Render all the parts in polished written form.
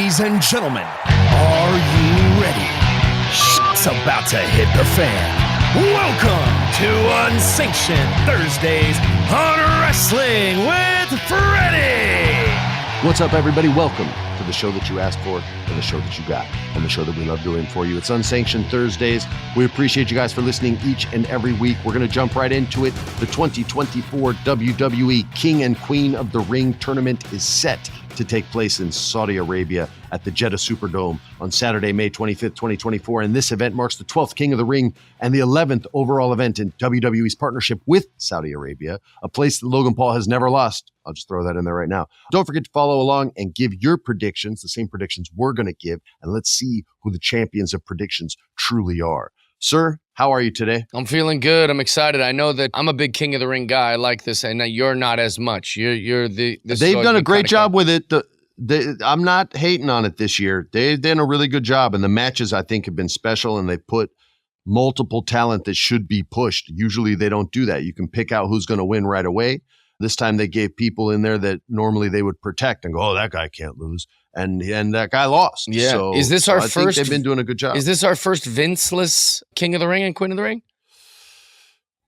Ladies and gentlemen, are you ready? Shit's about to hit the fan. Welcome to Unsanctioned Thursdays on Wrestling with Freddie. What's up, everybody? Welcome to the show that you asked for and the show that you got and the show that we love doing for you. It's Unsanctioned Thursdays. We appreciate you guys for listening each and every week. We're going to jump right into it. The 2024 WWE King and Queen of the Ring tournament is set to take place in Saudi Arabia at the Jeddah Superdome on Saturday, May 25th, 2024. And this event marks the 12th King of the Ring and the 11th overall event in WWE's partnership with Saudi Arabia, a place that Logan Paul has never lost. I'll just throw that in there right now. Don't forget to follow along and give your predictions, the same predictions we're going to give, and let's see who the champions of predictions truly are. Sir, how are you today? I'm feeling good. I'm excited. I know that I'm a big King of the Ring guy. I like this, and you're not as much. You're the. They've done a great job with it. I'm not hating on it this year. They've done a really good job, and the matches I think have been special, and they put multiple talent that should be pushed. Usually they don't do that. You can pick out who's going to win right away. This time they gave people in there that normally they would protect and go, oh, that guy can't lose. And that guy lost. Yeah. So, is this our I first? think they've been doing a good job. Is this our first Vinceless King of the Ring and Queen of the Ring?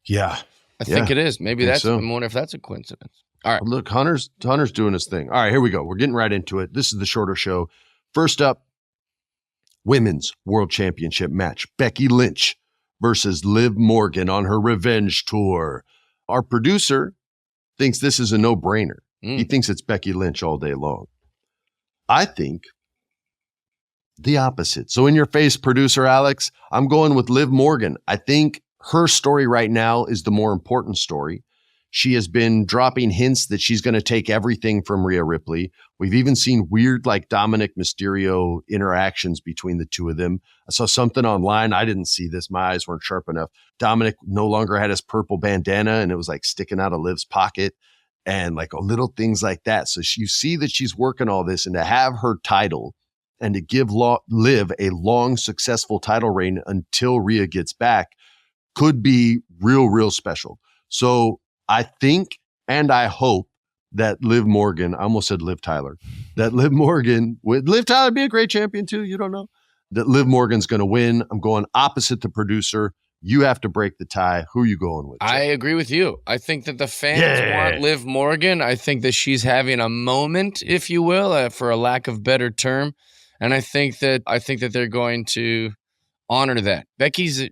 Yeah. I think it is. Maybe that's, so. I wonder if that's a coincidence. All right. Look, Hunter's doing his thing. All right, here we go. We're getting right into it. This is the shorter show. First up, Women's World Championship match. Becky Lynch versus Liv Morgan on her revenge tour. Our producer thinks this is a no-brainer. He thinks it's Becky Lynch all day long. I think the opposite. So in your face, producer Alex, I'm going with Liv Morgan. I think her story right now is the more important story. She has been dropping hints that she's going to take everything from Rhea Ripley. We've even seen weird, like Dominic Mysterio interactions between the two of them. I saw something online. I didn't see this. My eyes weren't sharp enough. Dominic no longer had his purple bandana and it was like sticking out of Liv's pocket and like little things like that. So you see that she's working all this, and to have her title and to give Liv a long, successful title reign until Rhea gets back could be real, real special. So I think and I hope that Liv Morgan, I almost said Liv Tyler, that Liv Morgan, would Liv Tyler be a great champion too? You don't know? That Liv Morgan's going to win. I'm going opposite the producer. You have to break the tie. Who are you going with, Jay? I agree with you. I think that the fans want Liv Morgan. I think that she's having a moment, if you will, for a lack of better term. And I think that they're going to honor that. Becky's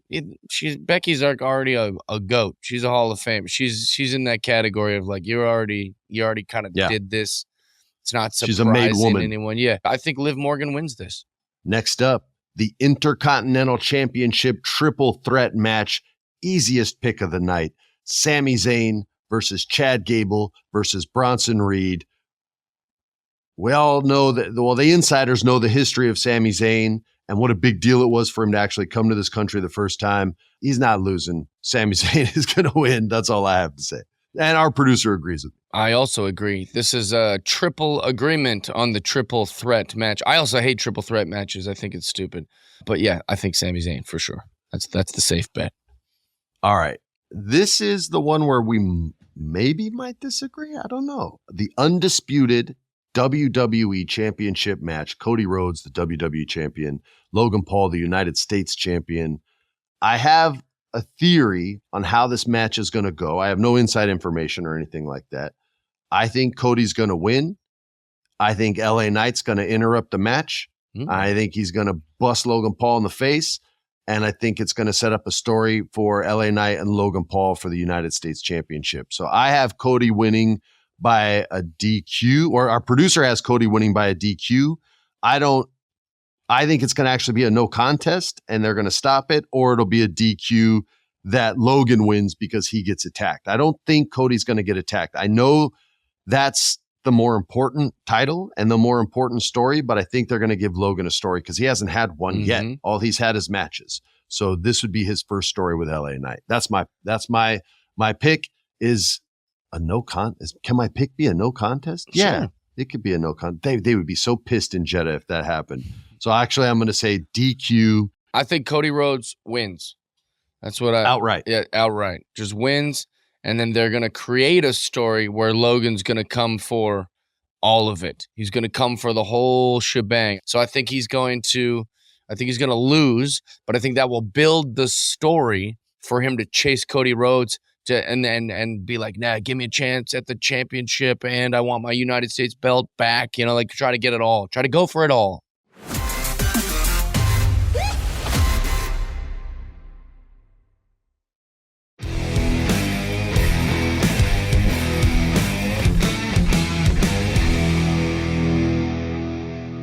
already a GOAT. She's a Hall of Fame. She's in that category of like you already kind of did this. It's not surprising she's a made woman. Anyone. Yeah, I think Liv Morgan wins this. Next up, the Intercontinental Championship triple threat match. Easiest pick of the night. Sami Zayn versus Chad Gable versus Bronson Reed. We all know that, well, the insiders know the history of Sami Zayn and what a big deal it was for him to actually come to this country the first time. He's not losing. Sami Zayn is going to win. That's all I have to say. And our producer agrees with me. I also agree. This is a triple agreement on the triple threat match. I also hate triple threat matches. I think it's stupid. But yeah, I think Sami Zayn for sure. That's the safe bet. All right. This is the one where we maybe might disagree. I don't know. The undisputed WWE Championship match. Cody Rhodes, the WWE champion. Logan Paul, the United States champion. I have a theory on how this match is going to go. I have no inside information or anything like that. I think Cody's going to win. I think LA Knight's going to interrupt the match. I think he's going to bust Logan Paul in the face. And I think it's going to set up a story for LA Knight and Logan Paul for the United States Championship. So I have Cody winning by a DQ, or our producer has Cody winning by a DQ. I think it's going to actually be a no contest and they're going to stop it, or it'll be a DQ that Logan wins because he gets attacked. I don't think Cody's going to get attacked. I know that's the more important title and the more important story, but I think they're going to give Logan a story because he hasn't had one yet. All he's had is matches. So this would be his first story with LA Knight. That's my pick is a no contest. Can my pick be a no contest? Sure. Yeah, it could be a no contest. They would be so pissed in Jeddah if that happened. So actually, I'm going to say DQ. I think Cody Rhodes wins. That's what outright. Yeah, outright. Just wins, and then they're going to create a story where Logan's going to come for all of it. He's going to come for the whole shebang. So I think he's going to lose, but I think that will build the story for him to chase Cody Rhodes and be like, nah, give me a chance at the championship, and I want my United States belt back. Like try to get it all. Try to go for it all.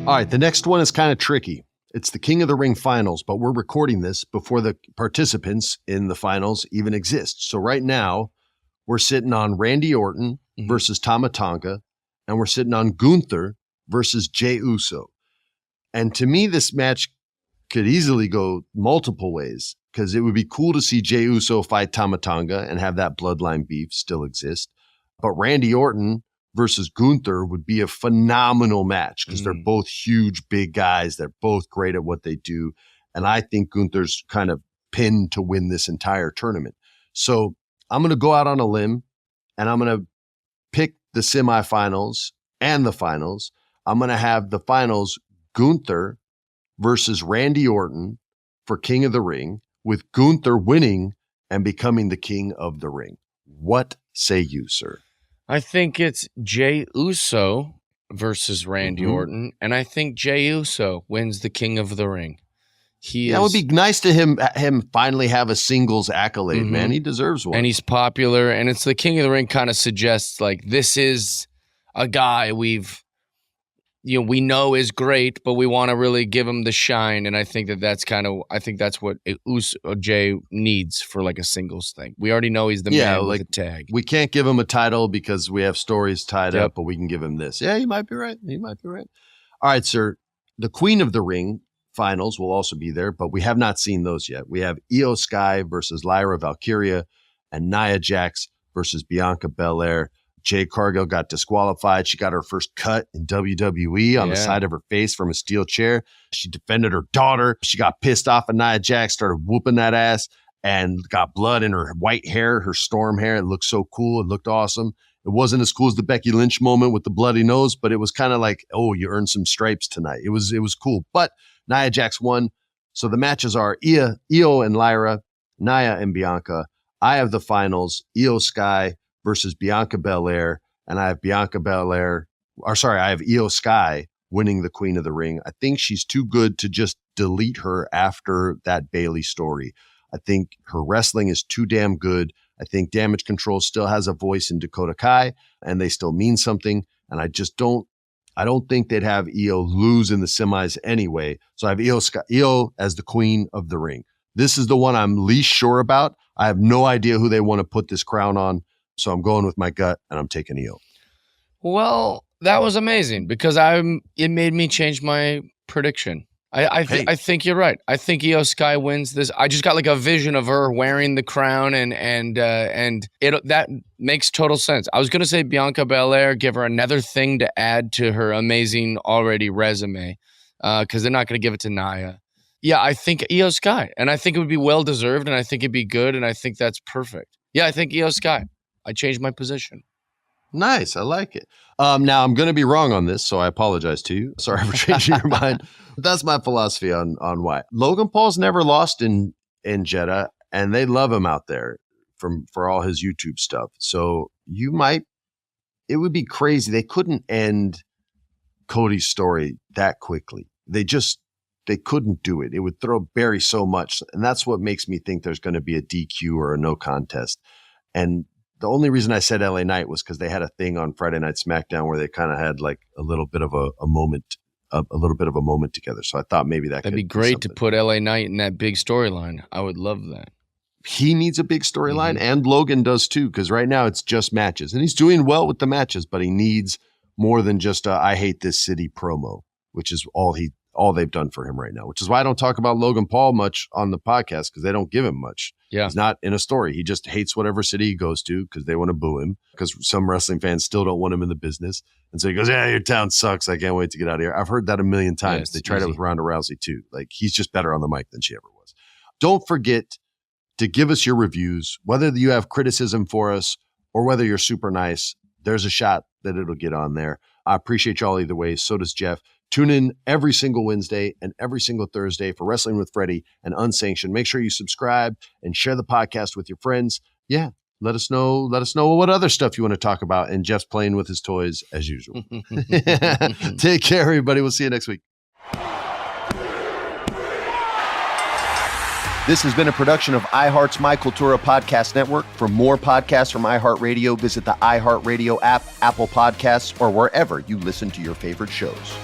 All right, the next one is kind of tricky. It's the King of the Ring finals, but we're recording this before the participants in the finals even exist. So right now, we're sitting on Randy Orton versus Tama Tonga, and we're sitting on Gunther versus Jey Uso. And to me, this match could easily go multiple ways, because it would be cool to see Jey Uso fight Tama Tonga and have that bloodline beef still exist. But Randy Orton versus Gunther would be a phenomenal match, because they're both huge, big guys. They're both great at what they do. And I think Gunther's kind of pinned to win this entire tournament. So I'm going to go out on a limb, and I'm going to pick the semifinals and the finals. I'm going to have the finals Gunther versus Randy Orton for King of the Ring, with Gunther winning and becoming the King of the Ring. What say you, sir? I think it's Jey Uso versus Randy Orton, and I think Jey Uso wins the King of the Ring. It would be nice to him finally have a singles accolade, man. He deserves one. And he's popular, and it's the King of the Ring kind of suggests like this is a guy we know is great, but we want to really give him the shine. And I think that's what Jey needs for like a singles thing. We already know he's the man with the tag. We can't give him a title because we have stories tied up, but we can give him this. Yeah, you might be right. All right, sir. The Queen of the Ring finals will also be there, but we have not seen those yet. We have Io Sky versus Lyra Valkyria, and Nia Jax versus Bianca Belair. Jade Cargill got disqualified. She got her first cut in WWE on the side of her face from a steel chair. She defended her daughter. She got pissed off at Nia Jax, started whooping that ass, and got blood in her white hair, her storm hair. It looked so cool. It looked awesome. It wasn't as cool as the Becky Lynch moment with the bloody nose, but it was kind of like, oh, you earned some stripes tonight. It was cool. But Nia Jax won. So the matches are Io and Lyra, Nia and Bianca. I have the finals, Io Sky versus Bianca Belair, and I have I have Io Sky winning the Queen of the Ring. I think she's too good to just delete her after that Bayley story. I think her wrestling is too damn good. I think Damage Control still has a voice in Dakota Kai, and they still mean something. And I don't think they'd have Io lose in the semis anyway. So I have Io as the Queen of the Ring. This is the one I'm least sure about. I have no idea who they want to put this crown on. So I'm going with my gut, and I'm taking Io. Well, that was amazing, because it made me change my prediction. I think you're right. I think Io Sky wins this. I just got like a vision of her wearing the crown, and that makes total sense. I was gonna say Bianca Belair, give her another thing to add to her amazing already resume, because they're not gonna give it to Nia. Yeah, I think Io Sky, and I think it would be well deserved, and I think it'd be good, and I think that's perfect. Yeah, I think Io Sky. I changed my position. Nice. I like it. Now, I'm going to be wrong on this, so I apologize to you. Sorry for changing your mind. But that's my philosophy on why. Logan Paul's never lost in Jeddah, and they love him out there for all his YouTube stuff. So it would be crazy. They couldn't end Cody's story that quickly. They couldn't do it. It would bury so much. And that's what makes me think there's going to be a DQ or a no contest. And the only reason I said LA Knight was because they had a thing on Friday Night SmackDown where they kind of had like a little bit of a moment together. So I thought maybe that'd be great to put LA Knight in that big storyline. I would love that. He needs a big storyline, and Logan does too, because right now it's just matches, and he's doing well with the matches, but he needs more than just I hate this city promo, which is all they've done for him right now, which is why I don't talk about Logan Paul much on the podcast, because they don't give him much. Yeah. He's not in a story. He just hates whatever city he goes to because they want to boo him, because some wrestling fans still don't want him in the business. And so he goes, yeah, your town sucks. I can't wait to get out of here. I've heard that a million times. They tried it with Ronda Rousey too. Like, he's just better on the mic than she ever was. Don't forget to give us your reviews, whether you have criticism for us or whether you're super nice. There's a shot that it'll get on there. I appreciate y'all either way. So does Jeff. Tune in every single Wednesday and every single Thursday for Wrestling with Freddie and Unsanctioned. Make sure you subscribe and share the podcast with your friends. Yeah, let us know what other stuff you want to talk about. And Jeff's playing with his toys as usual. Take care, everybody. We'll see you next week. This has been a production of iHeart's My Cultura Podcast Network. For more podcasts from iHeartRadio, visit the iHeartRadio app, Apple Podcasts, or wherever you listen to your favorite shows.